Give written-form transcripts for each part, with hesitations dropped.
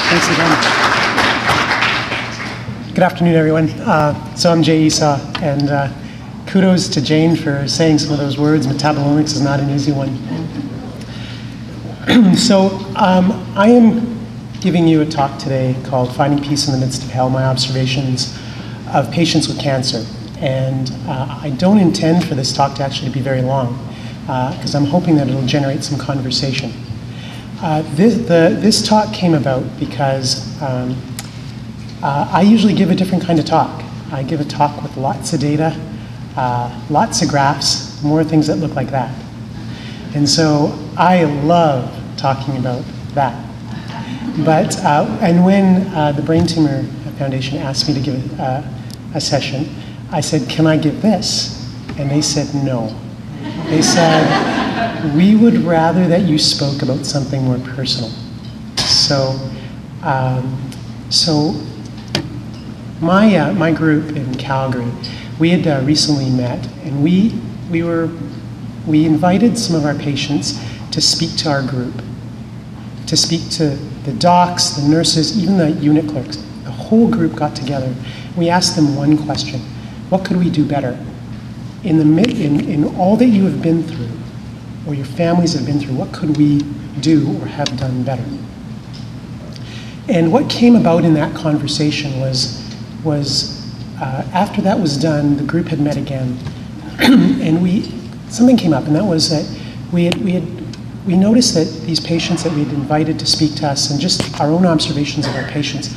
Thanks again. Good afternoon, everyone. So I'm Jay Easaw, and kudos to Jane for saying some of those words. Metabolomics is not an easy one. So I am giving you a talk today called Finding Peace in the Midst of Hell, My Observations of Patients with Cancer. And I don't intend for this talk to actually be very long, because I'm hoping that it'll generate some conversation. This talk came about because I usually give a different kind of talk. I give a talk with lots of data, lots of graphs, more things that look like that. And so I love talking about that. But, and when the Brain Tumor Foundation asked me to give a session, I said, can I give this? And they said no. They said, we would rather that you spoke about something more personal. So, my group in Calgary, we had recently met, and we invited some of our patients to speak to our group, to speak to the docs, the nurses, even the unit clerks. The whole group got together. We asked them one question: what could we do better? In all that you have been through, or your families have been through, what could we do or have done better? And what came about in that conversation was after that was done, the group had met again, and something came up, and that was that we noticed that these patients that we had invited to speak to us, and just our own observations of our patients,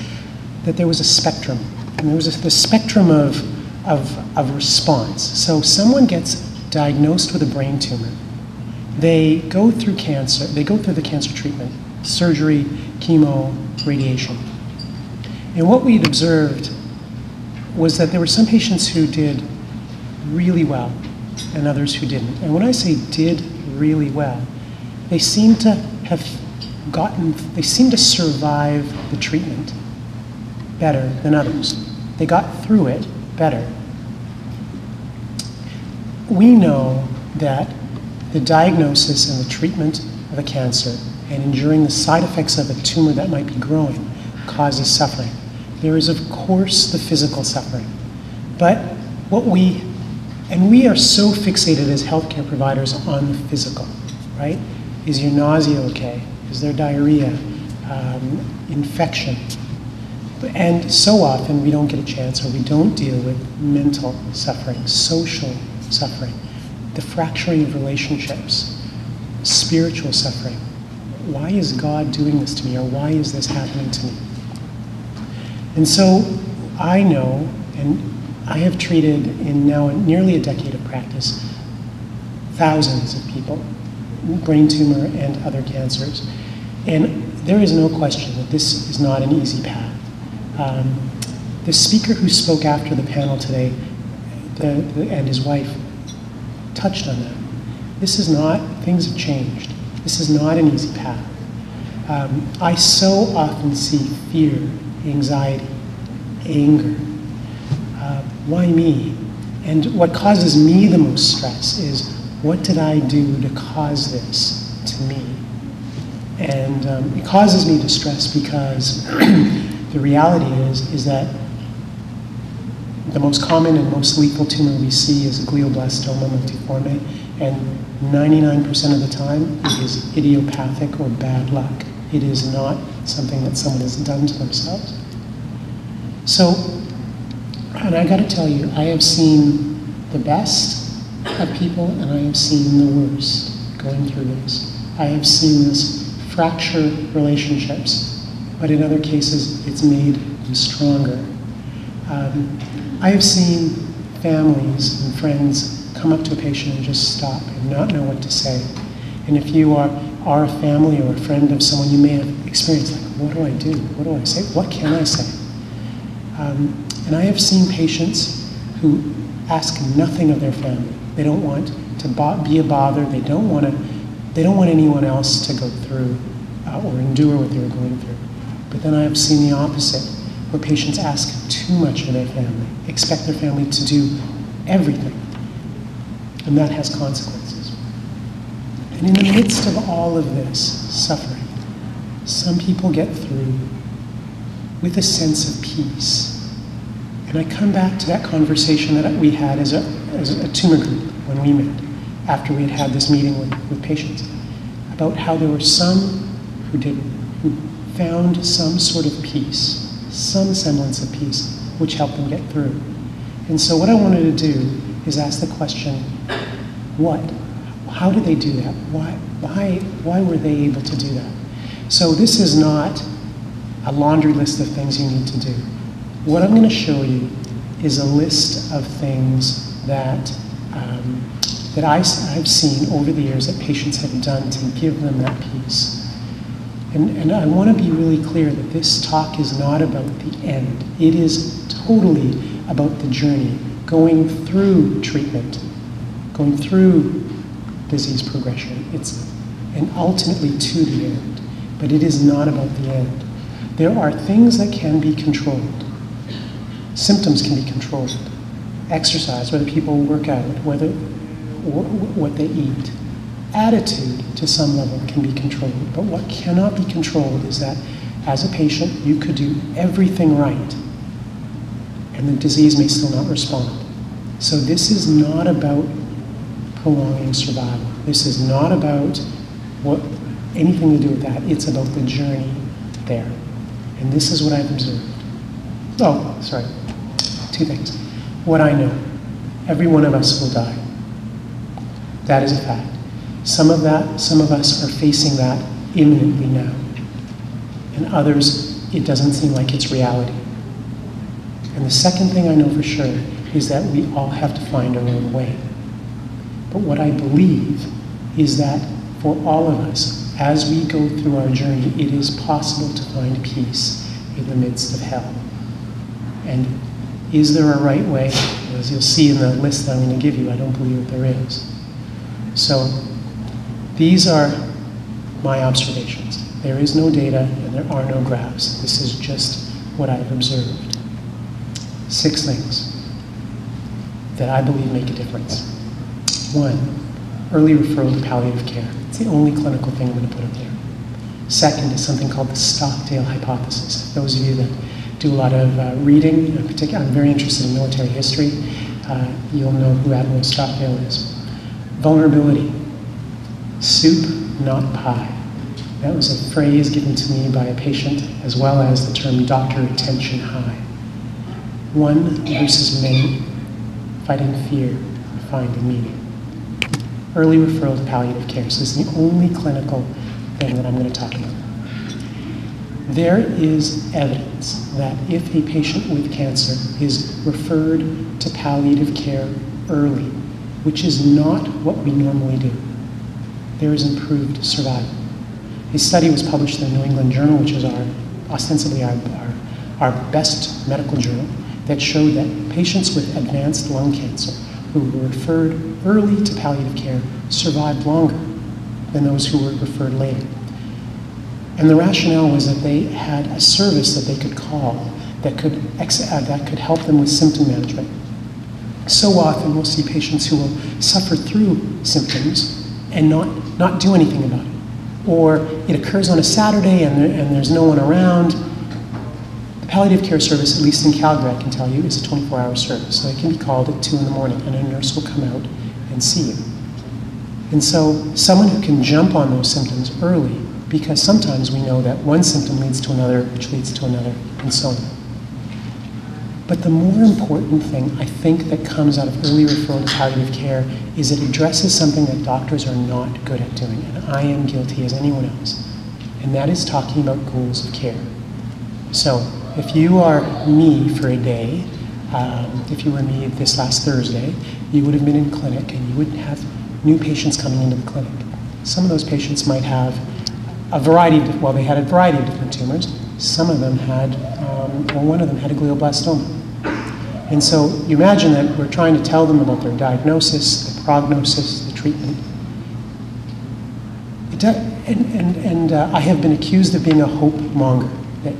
that there was a spectrum, and there was the spectrum of response. So someone gets diagnosed with a brain tumor. They go through cancer. They go through the cancer treatment, surgery, chemo, radiation. And what we'd observed was that there were some patients who did really well and others who didn't. And when I say did really well, they seemed to survive the treatment better than others. They got through it better. We know that the diagnosis and the treatment of a cancer and enduring the side effects of a tumor that might be growing causes suffering. There is, of course, the physical suffering. But we are so fixated as healthcare providers on the physical, right? Is your nausea okay? Is there diarrhea? Infection? And so often we don't get a chance, or we don't deal with mental suffering, social suffering, the fracturing of relationships, spiritual suffering. Why is God doing this to me, or why is this happening to me? And so I know, and I have treated in now nearly a decade of practice, thousands of people, brain tumor and other cancers. And there is no question that this is not an easy path. The speaker who spoke after the panel today, and his wife, touched on that. This is not, things have changed. This is not an easy path. I so often see fear, anxiety, anger. Why me? And what causes me the most stress is, what did I do to cause this to me? And it causes me distress because the reality is that the most common and most lethal tumor we see is a glioblastoma multiforme, and 99% of the time it is idiopathic or bad luck. It is not something that someone has done to themselves. So, and I gotta tell you, I have seen the best of people and I have seen the worst going through this. I have seen this fracture relationships, but in other cases it's made them stronger. I have seen families and friends come up to a patient and just stop and not know what to say. And if you are a family or a friend of someone, you may have experienced, like, what do I do? What do I say? What can I say? And I have seen patients who ask nothing of their family. They don't want to be a bother. They don't want anyone else to go through or endure what they're going through. But then I have seen the opposite, where patients ask too much of their family, expect their family to do everything, and that has consequences. And in the midst of all of this suffering, some people get through with a sense of peace. And I come back to that conversation that we had as a tumor group when we met, after we had this meeting with patients, about how there were some who found some sort of peace, some semblance of peace, which helped them get through. And so what I wanted to do is ask the question, what? How did they do that? Why were they able to do that? So this is not a laundry list of things you need to do. What I'm going to show you is a list of things that I've seen over the years that patients have done to give them that peace. And I want to be really clear that this talk is not about the end. It is totally about the journey, going through treatment, going through disease progression. And ultimately to the end, but it is not about the end. There are things that can be controlled. Symptoms can be controlled. Exercise, whether people work out, what they eat. Attitude, to some level, can be controlled. But what cannot be controlled is that, as a patient, you could do everything right, and the disease may still not respond. So this is not about prolonging survival. This is not about anything to do with that. It's about the journey there. And this is what I've observed. Oh, sorry. Two things. What I know, every one of us will die. That is a fact. Some of us are facing that imminently now. And others, it doesn't seem like it's reality. And the second thing I know for sure is that we all have to find our own way. But what I believe is that for all of us, as we go through our journey, it is possible to find peace in the midst of hell. And is there a right way? As you'll see in the list that I'm going to give you, I don't believe that there is. So these are my observations. There is no data and there are no graphs. This is just what I've observed. 6 things that I believe make a difference. 1, early referral to palliative care. It's the only clinical thing I'm going to put up there. 2nd is something called the Stockdale Hypothesis. Those of you that do a lot of reading, in particular, I'm very interested in military history. You'll know who Admiral Stockdale is. Vulnerability. Soup, not pie. That was a phrase given to me by a patient, as well as the term doctor retention high. 1 versus many, fighting fear, finding meaning. Early referral to palliative care. So this is the only clinical thing that I'm going to talk about. There is evidence that if a patient with cancer is referred to palliative care early, which is not what we normally do, there is improved survival. A study was published in the New England Journal, which is ostensibly our best medical journal, that showed that patients with advanced lung cancer who were referred early to palliative care survived longer than those who were referred later. And the rationale was that they had a service that they could call that could help them with symptom management. So often we'll see patients who will suffer through symptoms and not do anything about it. Or it occurs on a Saturday and there's no one around. The palliative care service, at least in Calgary, I can tell you, is a 24-hour service. So it can be called at 2 in the morning and a nurse will come out and see you. And so someone who can jump on those symptoms early, because sometimes we know that one symptom leads to another, which leads to another, and so on. But the more important thing, I think, that comes out of early referral to palliative care is it addresses something that doctors are not good at doing, and I am guilty as anyone else, and that is talking about goals of care. So if you are me for a day, if you were me this last Thursday, you would have been in clinic and you would have new patients coming into the clinic. Some of those patients might have a variety of, well, they had a variety of different tumors. Some of them had, one of them had a glioblastoma. And so you imagine that we're trying to tell them about their diagnosis, the prognosis, the treatment. I have been accused of being a hope monger, that,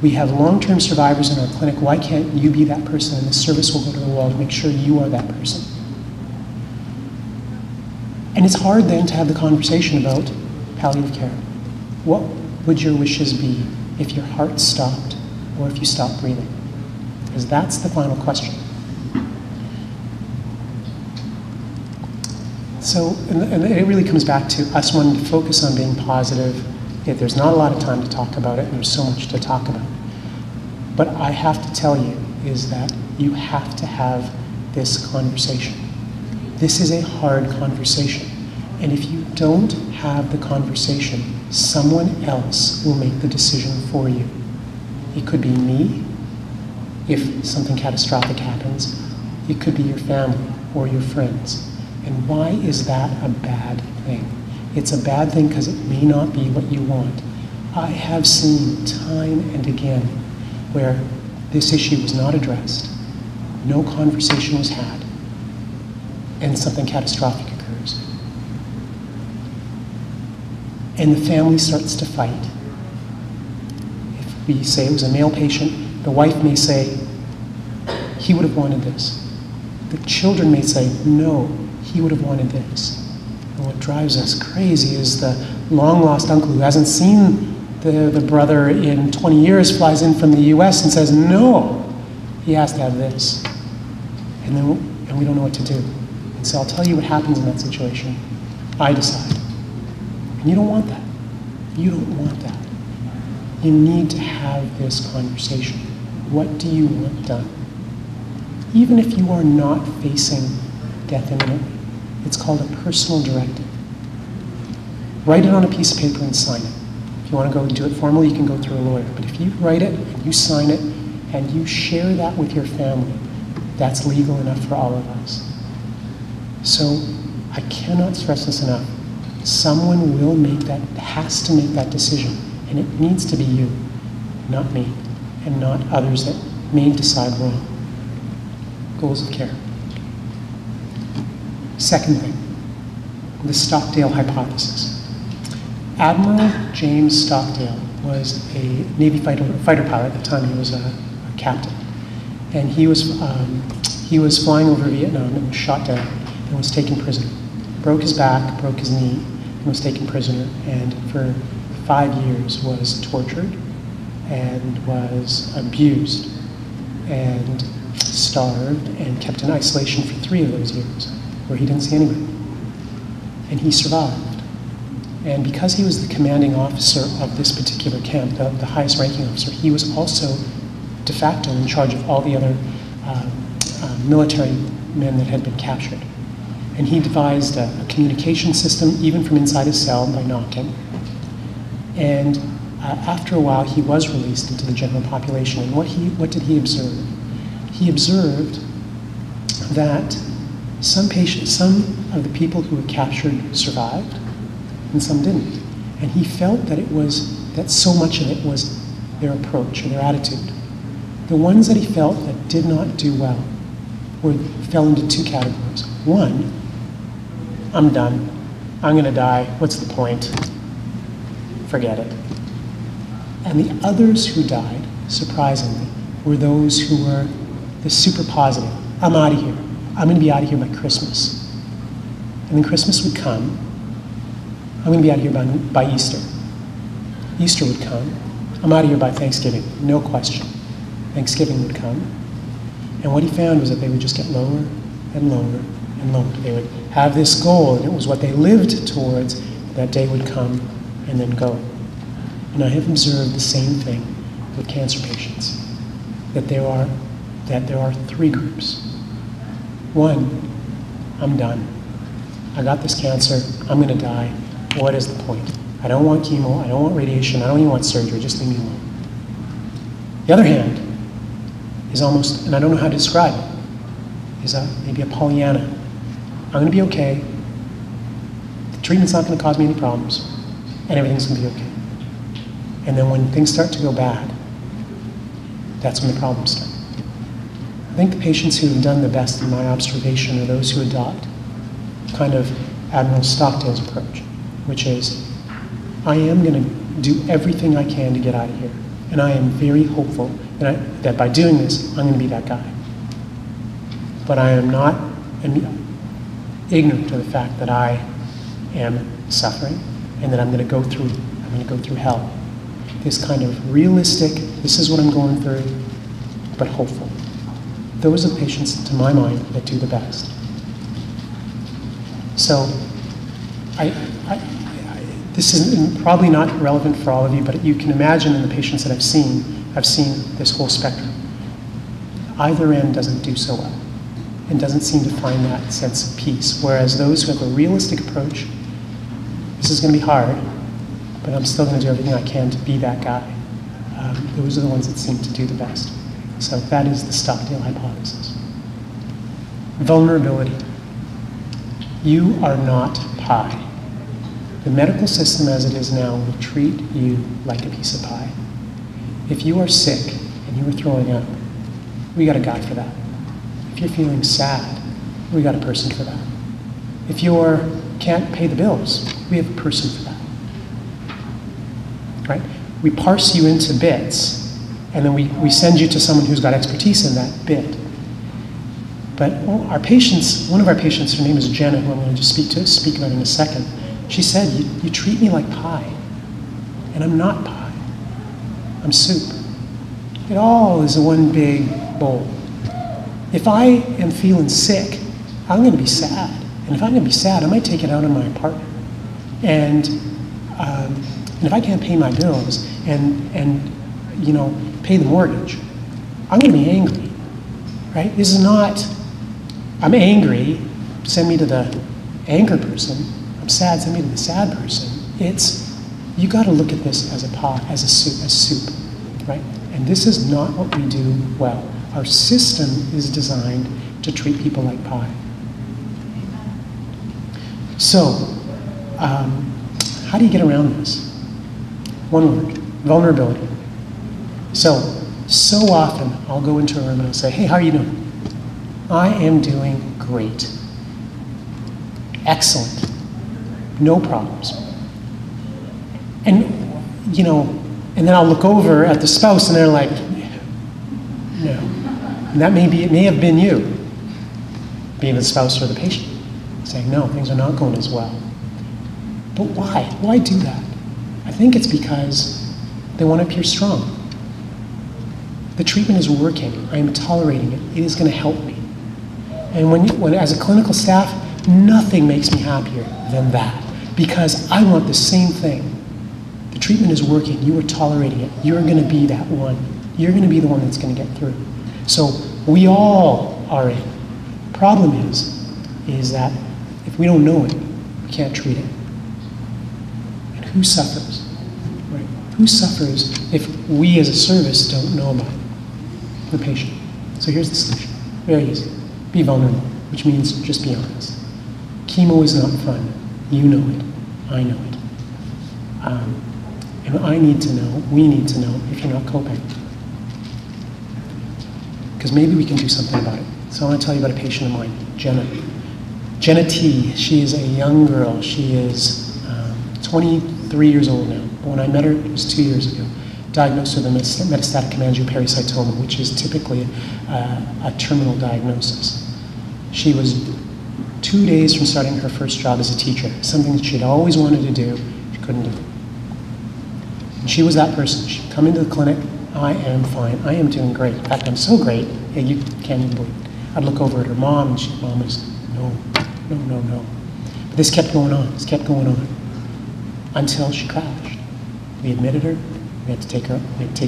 we have long-term survivors in our clinic. Why can't you be that person, and the service will go to the wall to make sure you are that person? And it's hard then to have the conversation about palliative care. What would your wishes be if your heart stopped or if you stop breathing? Because that's the final question. So, and it really comes back to us wanting to focus on being positive. Yet there's not a lot of time to talk about it, and there's so much to talk about. But I have to tell you is that you have to have this conversation. This is a hard conversation. And if you don't have the conversation, someone else will make the decision for you. It could be me, if something catastrophic happens. It could be your family or your friends. And why is that a bad thing? It's a bad thing because it may not be what you want. I have seen time and again where this issue was not addressed, no conversation was had, and something catastrophic occurs. And the family starts to fight. If we say it was a male patient, the wife may say, he would have wanted this. The children may say, no, he would have wanted this. And what drives us crazy is the long-lost uncle who hasn't seen the brother in 20 years flies in from the US and says, no, he has to have this. And we don't know what to do. And so I'll tell you what happens in that situation. I decide. And you don't want that. You don't want that. You need to have this conversation. What do you want done? Even if you are not facing death imminently, it's called a personal directive. Write it on a piece of paper and sign it. If you want to go and do it formally, you can go through a lawyer. But if you write it and you sign it and you share that with your family, that's legal enough for all of us. So I cannot stress this enough. Someone will make that, has to make that decision. And it needs to be you, not me, and not others that may decide wrong. Goals of care. Second thing, the Stockdale Hypothesis. Admiral James Stockdale was a Navy fighter pilot. At the time he was a captain. And he was flying over Vietnam and was shot down and was taken prisoner. Broke his back, broke his knee, and was taken prisoner, and for 5 years was tortured and was abused and starved and kept in isolation for 3 of those years, where he didn't see anybody. And he survived. And because he was the commanding officer of this particular camp, the highest ranking officer, he was also de facto in charge of all the other military men that had been captured. And he devised a communication system, even from inside his cell, by knocking. And after a while, he was released into the general population. And what did he observe? He observed that some of the people who were captured survived, and some didn't. And he felt that so much of it was their approach or their attitude. The ones that he felt that did not do well fell into 2 categories. One, I'm done. I'm going to die. What's the point? Forget it. And the others who died, surprisingly, were those who were the super positive. I'm out of here. I'm going to be out of here by Christmas. And then Christmas would come. I'm going to be out of here by Easter. Easter would come. I'm out of here by Thanksgiving. No question. Thanksgiving would come. And what he found was that they would just get lower and lower and lower. They would have this goal, and it was what they lived towards. That day would come and then go. And I have observed the same thing with cancer patients, that there are 3 groups. One, I'm done. I got this cancer. I'm going to die. What is the point? I don't want chemo. I don't want radiation. I don't even want surgery. Just leave me alone. The other hand is almost, and I don't know how to describe it, is maybe a Pollyanna. I'm going to be okay. The treatment's not going to cause me any problems, and everything's going to be okay. And then when things start to go bad, that's when the problems start. I think the patients who have done the best in my observation are those who adopt kind of Admiral Stockdale's approach, which is, I am going to do everything I can to get out of here. And I am very hopeful that by doing this, I'm going to be that guy. But I am not ignorant to the fact that I am suffering and that I'm going to go through hell. this kind of realistic, this is what I'm going through, but hopeful. Those are the patients, to my mind, that do the best. So, this is probably not relevant for all of you, but you can imagine in the patients that I've seen this whole spectrum. Either end doesn't do so well and doesn't seem to find that sense of peace, whereas those who have a realistic approach, this is going to be hard, but I'm still going to do everything I can to be that guy. Those are the ones that seem to do the best. So that is the Stockdale Hypothesis. Vulnerability. You are not pie. The medical system as it is now will treat you like a piece of pie. If you are sick and you are throwing up, we got a guy for that. If you're feeling sad, we got a person for that. If you can't pay the bills, we have a person for that. Right? We parse you into bits, and then we send you to someone who's got expertise in that bit. But our patients, one of our patients, her name is Jenna, who I'm going to just speak about in a second. She said, you treat me like pie, and I'm not pie. I'm soup. It all is a one big bowl. If I am feeling sick, I'm going to be sad. And if I'm going to be sad, I might take it out on my partner. And if I can't pay my bills and pay the mortgage, I'm going to be angry, right? This is not, I'm angry, send me to the anger person. I'm sad, send me to the sad person. It's, you got to look at this as a pot, as soup, right? And this is not what we do well. Our system is designed to treat people like pie. So, how do you get around this? One word, vulnerability. So often I'll go into a room and I'll say, hey, how are you doing? I am doing great. Excellent. No problems. And, and then I'll look over at the spouse and they're like, no. And that it may have been you, being the spouse or the patient, saying, no, things are not going as well. But why? Why do that? I think it's because they want to appear strong. The treatment is working. I am tolerating it. It is going to help me. And when as a clinical staff, nothing makes me happier than that, because I want the same thing. The treatment is working. You are tolerating it. You're going to be that one. You're going to be the one that's going to get through. So we all are in. Problem is that if we don't know it, we can't treat it. And who suffers? Right? Who suffers if we as a service don't know about it? The patient. So here's the solution. Very easy. Be vulnerable, which means just be honest. Chemo is not fun. You know it. I know it. And I need to know, we need to know if you're not coping. Because maybe we can do something about it. So I want to tell you about a patient of mine, Jenna. Jenna T. She is a young girl. She is 23 years old now. But when I met her, it was 2 years ago. Diagnosed with a metastatic hemangiopericytoma, which is typically a terminal diagnosis. She was 2 days from starting her first job as a teacher, something that she'd always wanted to do, she couldn't do. And she was that person. She'd come into the clinic, I am fine, I am doing great. In fact, I'm so great, yeah, you can't even believe it. I'd look over at her mom, and mom was, no. But this kept going on, until she crashed. We admitted her, we had to take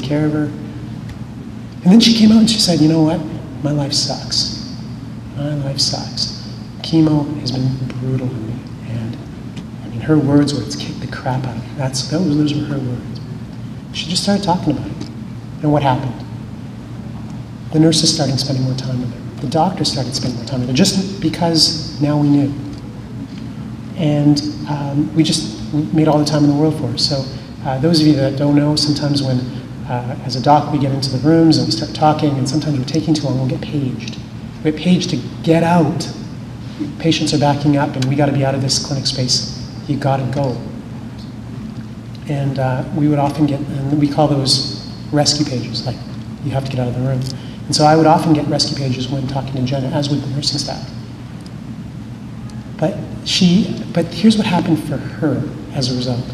care of her. And then she came out and she said, you know what, my life sucks. My life sucks. Chemo has been brutal on me. And I mean, her words were, it's kicked the crap out of me. Those were her words. She just started talking about it. And what happened? The nurses started spending more time with her. The doctors started spending more time with her, just because now we knew. And we made all the time in the world for her. So those of you that don't know, sometimes when, as a doc, we get into the rooms and we start talking, and sometimes we're taking too long, we'll get paged. We get paged to get out. Patients are backing up, and we got to be out of this clinic space. You got to go. And we would often get, and we call those rescue pages, like you have to get out of the room. And so I would often get rescue pages when talking to Jenna, as with the nursing staff. But here's what happened for her as a result.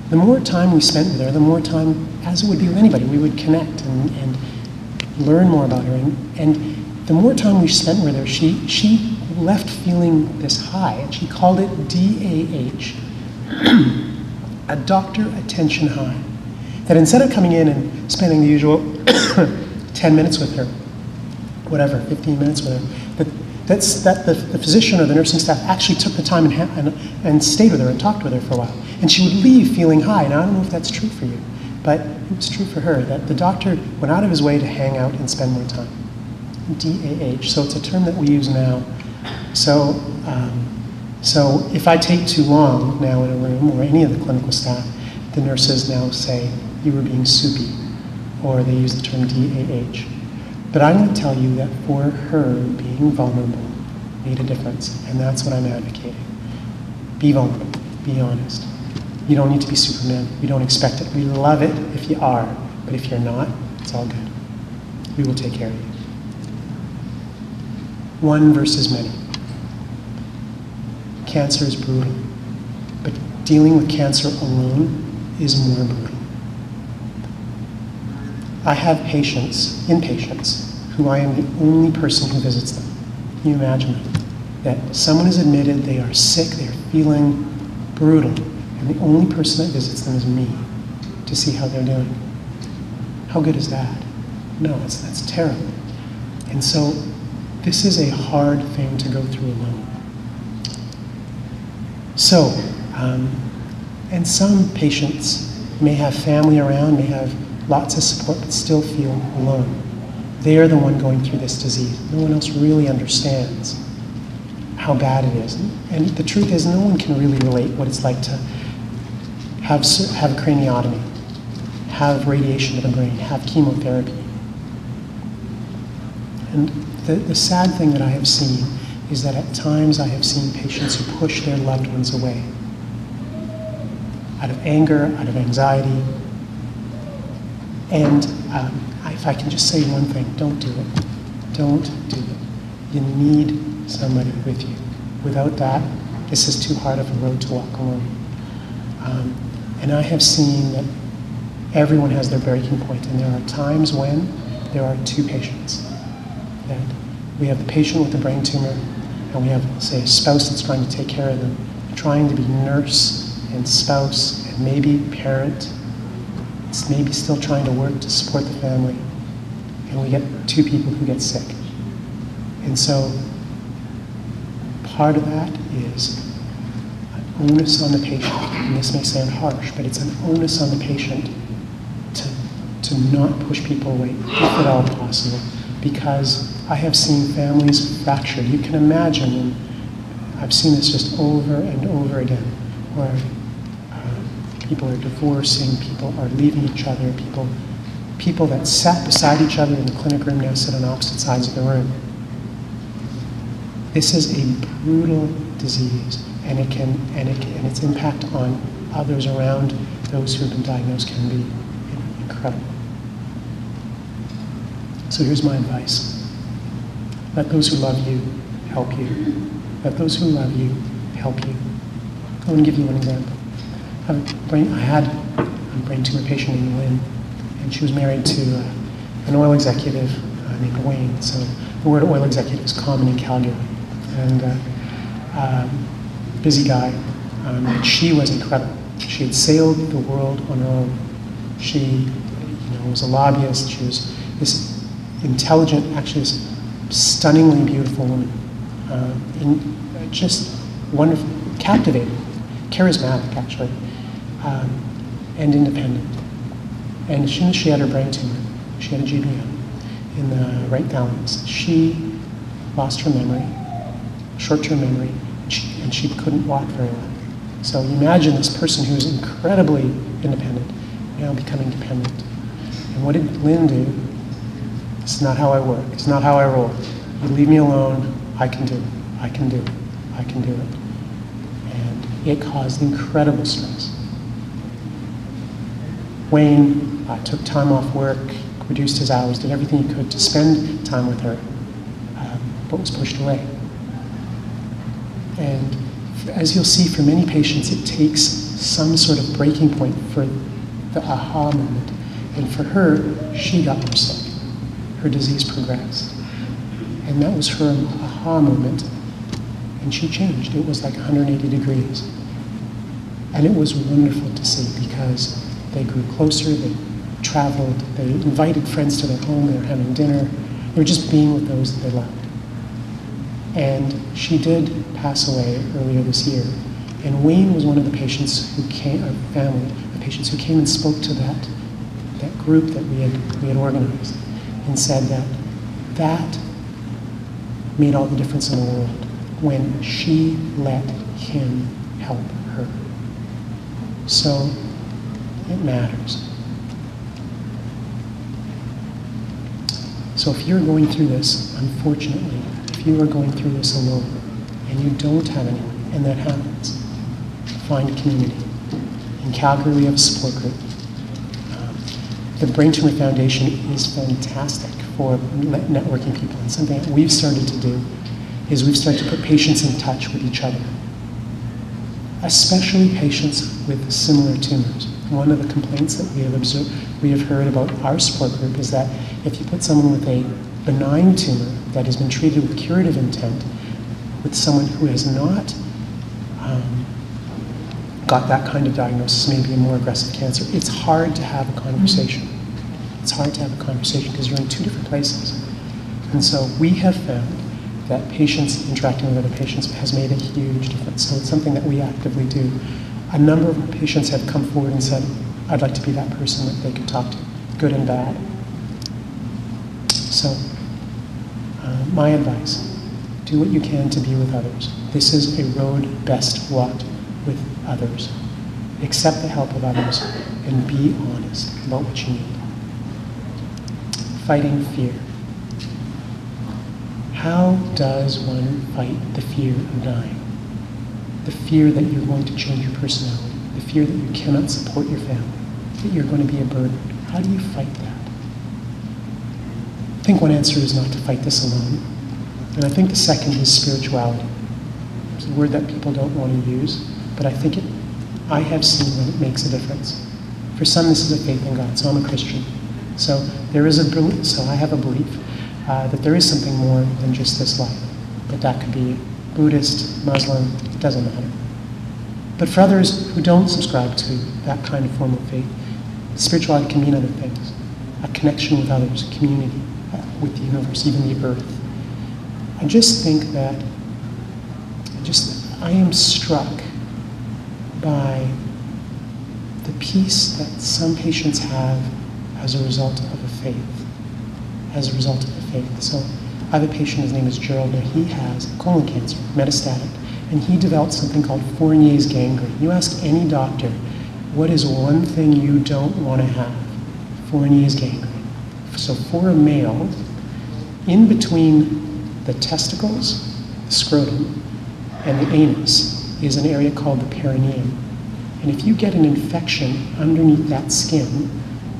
The more time we spent with her, the more time, as it would be with anybody, we would connect and learn more about her. And the more time we spent with her, she left feeling this high, and she called it DAH, a doctor attention high. That instead of coming in and spending the usual 10 minutes with her, whatever, 15 minutes with her, that the physician or the nursing staff actually took the time and stayed with her and talked with her for a while. And she would leave feeling high. Now, I don't know if that's true for you, but it was true for her, that the doctor went out of his way to hang out and spend more time. DAH, so it's a term that we use now. So if I take too long now in a room, or any of the clinical staff, the nurses now say, you were being soupy, or they use the term DAH. But I'm going to tell you that for her, being vulnerable made a difference, and that's what I'm advocating. Be vulnerable, be honest. You don't need to be Superman. We don't expect it. We love it if you are, but if you're not, it's all good. We will take care of you. One versus many. Cancer is brutal, but dealing with cancer alone is more brutal. I have inpatients, who I am the only person who visits them. Can you imagine that someone is admitted, they are sick, they're feeling brutal, and the only person that visits them is me to see how they're doing? How good is that? No, that's terrible. And so this is a hard thing to go through alone. So, and some patients may have family around, may have lots of support, but still feel alone. They are the one going through this disease. No one else really understands how bad it is. And the truth is, no one can really relate what it's like to have a craniotomy, have radiation to the brain, have chemotherapy. And the sad thing that I have seen is that at times I have seen patients who push their loved ones away out of anger, out of anxiety. And if I can just say one thing, don't do it. Don't do it. You need somebody with you. Without that, this is too hard of a road to walk alone. And I have seen that everyone has their breaking point, and there are times when there are two patients. That we have the patient with the brain tumor, and we have, say, a spouse that's trying to take care of them, trying to be nurse and spouse and maybe parent. It's maybe still trying to work to support the family, and we get two people who get sick. And so part of that is an onus on the patient, and this may sound harsh, but it's an onus on the patient to not push people away, if at all possible, because I have seen families fractured. You can imagine, and I've seen this just over and over again, where people are divorcing, people are leaving each other, people that sat beside each other in the clinic room now sit on opposite sides of the room. This is a brutal disease, and its impact on others around those who have been diagnosed can be incredible. So here's my advice. Let those who love you help you. Let those who love you help you. I want to give you one example. I had a brain tumor patient in Lynn, and she was married to an oil executive named Wayne. So the word oil executive is common in Calgary. And busy guy. And she was incredible. She had sailed the world on her own. She was a lobbyist. She was this intelligent, actually this stunningly beautiful woman. Just wonderful, captivating, charismatic actually, and independent. And as soon as she had her brain tumor, she had a GBM in the right thalamus, she lost her memory, short-term memory, and she couldn't walk very well. So you imagine this person who was incredibly independent now becoming dependent. And what did Lynn do? It's not how I work. It's not how I roll. You leave me alone, I can do it. I can do it. I can do it. And it caused incredible stress. Wayne took time off work, reduced his hours, did everything he could to spend time with her, but was pushed away. And as you'll see, for many patients, it takes some sort of breaking point for the aha moment. And for her, she got more sick. Her disease progressed. And that was her aha moment. And she changed. It was like 180 degrees. And it was wonderful to see because they grew closer, they traveled, they invited friends to their home, they were having dinner, they were just being with those that they loved. And she did pass away earlier this year. And Wayne was one of the patients who came, our family, the patients who came and spoke to that group that we had organized and said that made all the difference in the world when she let him help her. So it matters. So if you're going through this, unfortunately, if you are going through this alone and you don't have anyone, and that happens, find community. In Calgary, we have a support group. The Brain Tumor Foundation is fantastic for networking people. And something that we've started to do is we've started to put patients in touch with each other, especially patients with similar tumors. One of the complaints that we have heard about our support group is that if you put someone with a benign tumor that has been treated with curative intent with someone who has not got that kind of diagnosis, maybe a more aggressive cancer, it's hard to have a conversation. It's hard to have a conversation because you're in two different places. And so we have found that patients interacting with other patients has made a huge difference. So it's something that we actively do. A number of our patients have come forward and said, I'd like to be that person that they could talk to, good and bad. So my advice, do what you can to be with others. This is a road best walked with others. Accept the help of others and be honest about what you need. Fighting fear. How does one fight the fear of dying? The fear that you're going to change your personality, the fear that you cannot support your family, that you're going to be a burden. How do you fight that? I think one answer is not to fight this alone. And I think the second is spirituality. It's a word that people don't want to use, but I have seen that it makes a difference. For some, this is a faith in God, so I'm a Christian. So I have a belief that there is something more than just this life. But that could be Buddhist, Muslim, it doesn't matter. But for others who don't subscribe to that kind of form of faith, spirituality can mean other things. A connection with others, community, with the universe, even the earth. I just think that, I am struck by the peace that some patients have as a result of a faith. So I have a patient, his name is Gerald, and he has colon cancer, metastatic, and he developed something called Fournier's gangrene. You ask any doctor, what is one thing you don't want to have? Fournier's gangrene. So for a male, in between the testicles, the scrotum, and the anus is an area called the perineum. And if you get an infection underneath that skin,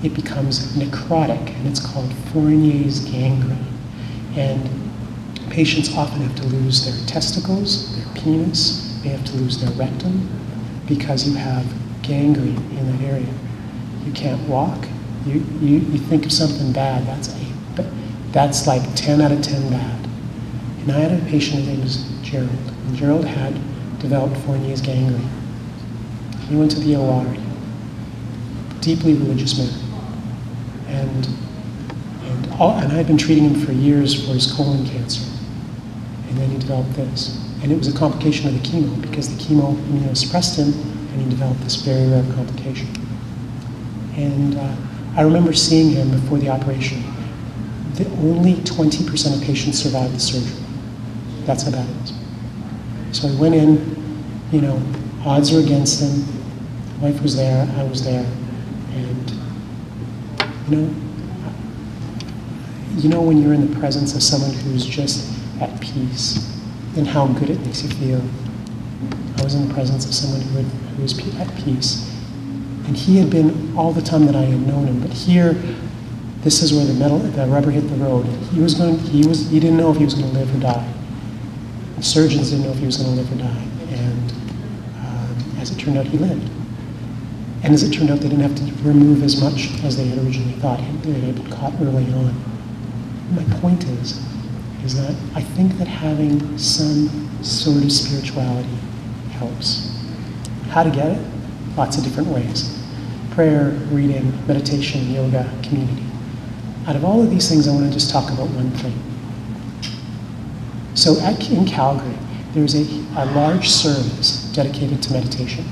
it becomes necrotic, and it's called Fournier's gangrene. And patients often have to lose their testicles, their penis, they have to lose their rectum, because you have gangrene in that area. You can't walk. You think of something bad, that's like 10 out of 10 bad. And I had a patient, his name was Gerald, and Gerald had developed Fournier's gangrene. He went to the OR, deeply religious man. And I had been treating him for years for his colon cancer. And then he developed this. And it was a complication of the chemo, because the chemo immunosuppressed him, and he developed this very rare complication. And I remember seeing him before the operation. Only 20% of patients survived the surgery. That's how bad it was. So I went in, odds were against him. My wife was there, I was there, and when you're in the presence of someone who's just at peace, and how good it makes you feel. I was in the presence of someone who was at peace, and he had been all the time that I had known him. But here, this is where the rubber hit the road. He didn't know if he was going to live or die. The surgeons didn't know if he was going to live or die, and as it turned out, he lived. And as it turned out, they didn't have to remove as much as they had originally thought. They had been caught early on. My point is that I think that having some sort of spirituality helps. How to get it? Lots of different ways. Prayer, reading, meditation, yoga, community. Out of all of these things, I want to just talk about one thing. So in Calgary, there's a large service dedicated to meditation.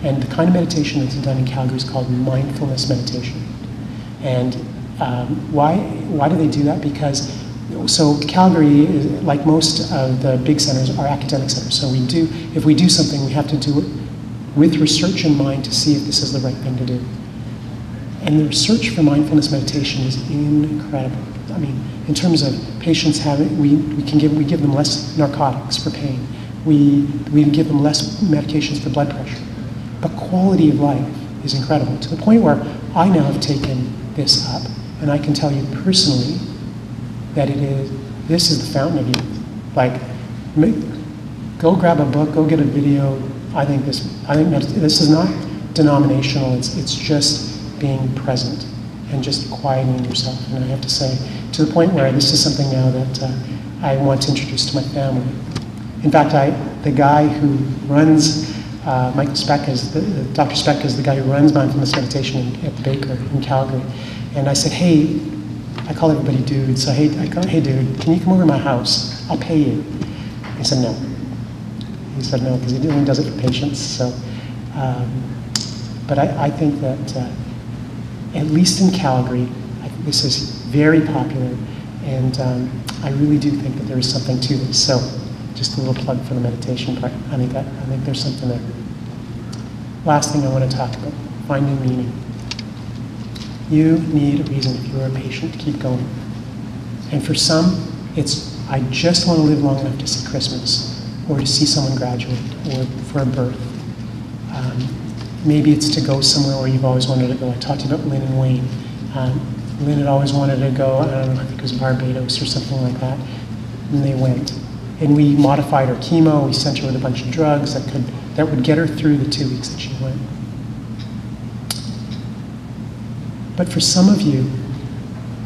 And the kind of meditation that's done in Calgary is called Mindfulness Meditation. And why do they do that? Because, so Calgary, like most of the big centers, are academic centers. So if we do something, we have to do it with research in mind to see if this is the right thing to do. And the research for mindfulness meditation is incredible. I mean, in terms of patients we give them less narcotics for pain. We give them less medications for blood pressure. But quality of life is incredible, to the point where I now have taken this up, and I can tell you personally that this is the fountain of youth. Like, go grab a book, go get a video. I think this is not denominational, it's just being present and just quieting yourself. And I have to say, to the point where this is something now that I want to introduce to my family. In fact, the guy who runs, Dr. Speck is the guy who runs mindfulness meditation at the Baker in Calgary. And I said, hey, I call everybody dude, so hey dude, can you come over to my house? I'll pay you. He said no. He said no, because he only does it for patients. So, but I think that at least in Calgary, this is very popular, and I really do think that there is something to this. So, just a little plug for the meditation part. I think there's something there. Last thing I want to talk about: finding meaning. You need a reason, if you're a patient, to keep going. And for some, it's I just want to live long enough to see Christmas, or to see someone graduate, or for a birth. Maybe it's to go somewhere where you've always wanted to go. I talked about Lynn and Wayne. Lynn had always wanted to go, I don't know, I think it was Barbados or something like that, and they went. And we modified her chemo, we sent her with a bunch of drugs that would get her through the 2 weeks that she went. But for some of you,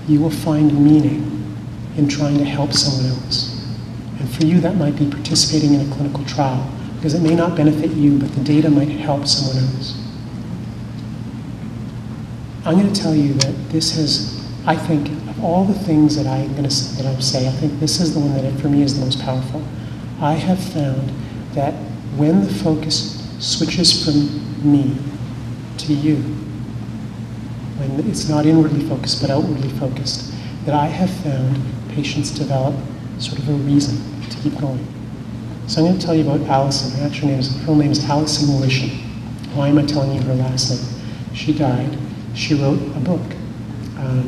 you will find meaning in trying to help someone else. And for you, that might be participating in a clinical trial, because it may not benefit you, but the data might help someone else. I'm going to tell you that this has, I think, of all the things that I'll say, I think this is the one that for me is the most powerful. I have found that when the focus switches from me to you, when it's not inwardly focused but outwardly focused, that I have found patients develop sort of a reason to keep going. So I'm going to tell you about Allison. Her full name is Allison Wishin. Why am I telling you her last name? She died. She wrote a book.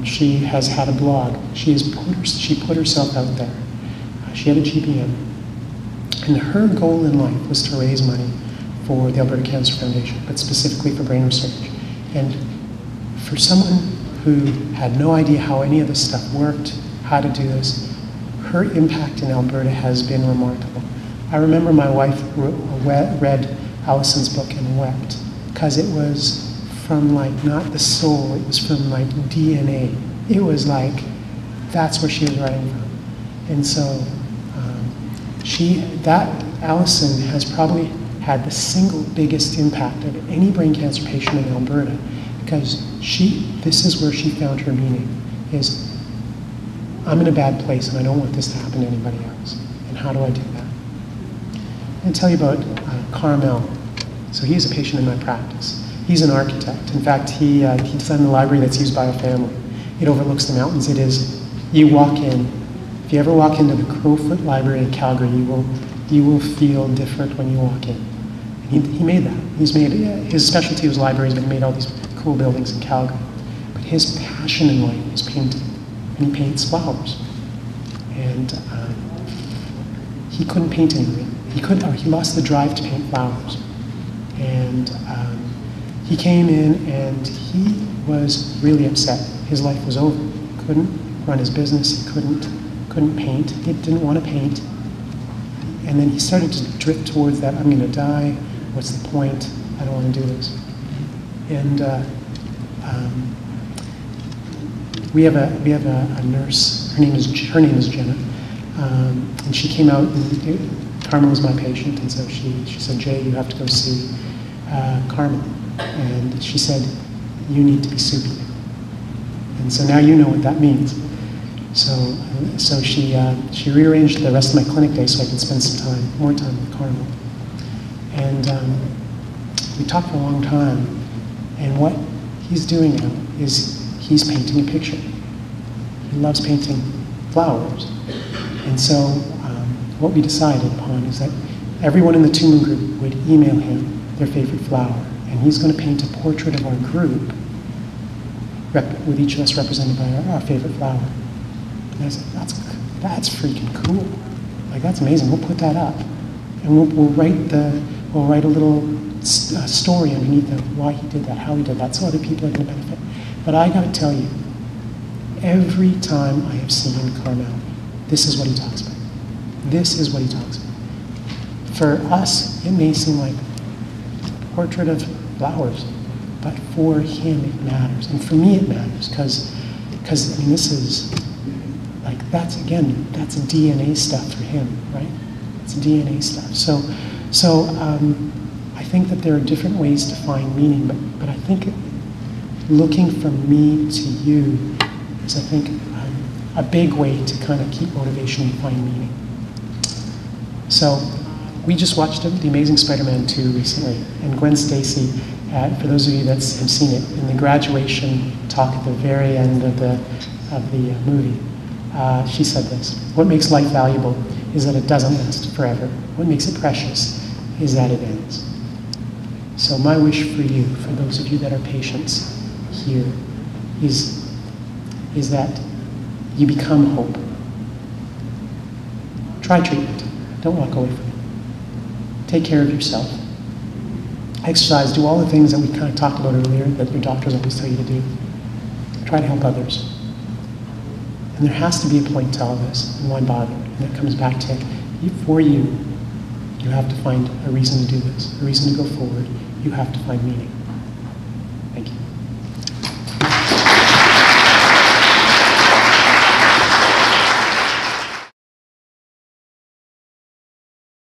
She has had a blog. She put herself out there. She had a GBM. And her goal in life was to raise money for the Alberta Cancer Foundation, but specifically for brain research. And for someone who had no idea how any of this stuff worked, how to do this, her impact in Alberta has been remarkable. I remember my wife read Allison's book and wept, because it was from like not the soul, it was from like DNA. It was like, that's where she was writing from. And so Allison has probably had the single biggest impact of any brain cancer patient in Alberta, because this is where she found her meaning, is I'm in a bad place and I don't want this to happen to anybody else. And how do I do that? I'm going to tell you about Carmel. So he's a patient in my practice. He's an architect. In fact, he designed the library that's used by a family. It overlooks the mountains. You walk in, if you ever walk into the Crowfoot Library in Calgary, you will feel different when you walk in. And he made that. His specialty was libraries, but he made all these cool buildings in Calgary. But his passion in life is painting, and he paints flowers. And he couldn't paint anything. He lost the drive to paint flowers. And he came in and he was really upset. His life was over. He couldn't run his business. He couldn't paint. He didn't want to paint. And then he started to drift towards that, I'm going to die. What's the point? I don't want to do this. And we have a nurse. Her name is Jenna, and she came out. And Carmen was my patient, and so she said, "Jay, you have to go see Carmen." And she said, "You need to be soupy." And so now you know what that means. So she rearranged the rest of my clinic day so I could spend more time with Carmen. And we talked for a long time. And what he's doing now is he's painting a picture. He loves painting flowers. And so what we decided upon is that everyone in the Tumour group would email him their favorite flower. And he's going to paint a portrait of our group with each of us represented by our favorite flower. And I said, that's freaking cool. Like, that's amazing. We'll put that up. And we'll write a little story underneath of why he did that, how he did that, so other people are going to benefit. But I got to tell you, every time I have seen Carmel, this is what he talks about. This is what he talks about. For us, it may seem like a portrait of flowers, but for him it matters. And for me it matters, because I mean, this is, like, that's DNA stuff for him, right? It's DNA stuff. So I think that there are different ways to find meaning, but I think looking from me to you is, I think, a big way to kind of keep motivation and find meaning. So we just watched The Amazing Spider-Man 2 recently, and Gwen Stacy, for those of you that have seen it, in the graduation talk at the very end of the movie, she said this: "What makes life valuable is that it doesn't last forever. What makes it precious is that it ends." So my wish for you, for those of you that are patients here, is that you become hope. Try treatment. Don't walk away from it. Take care of yourself. Exercise. Do all the things that we kind of talked about earlier that your doctors always tell you to do. Try to help others. And there has to be a point to all this, and why bother? And it comes back to, for you have to find a reason to do this, a reason to go forward. You have to find meaning. Thank you.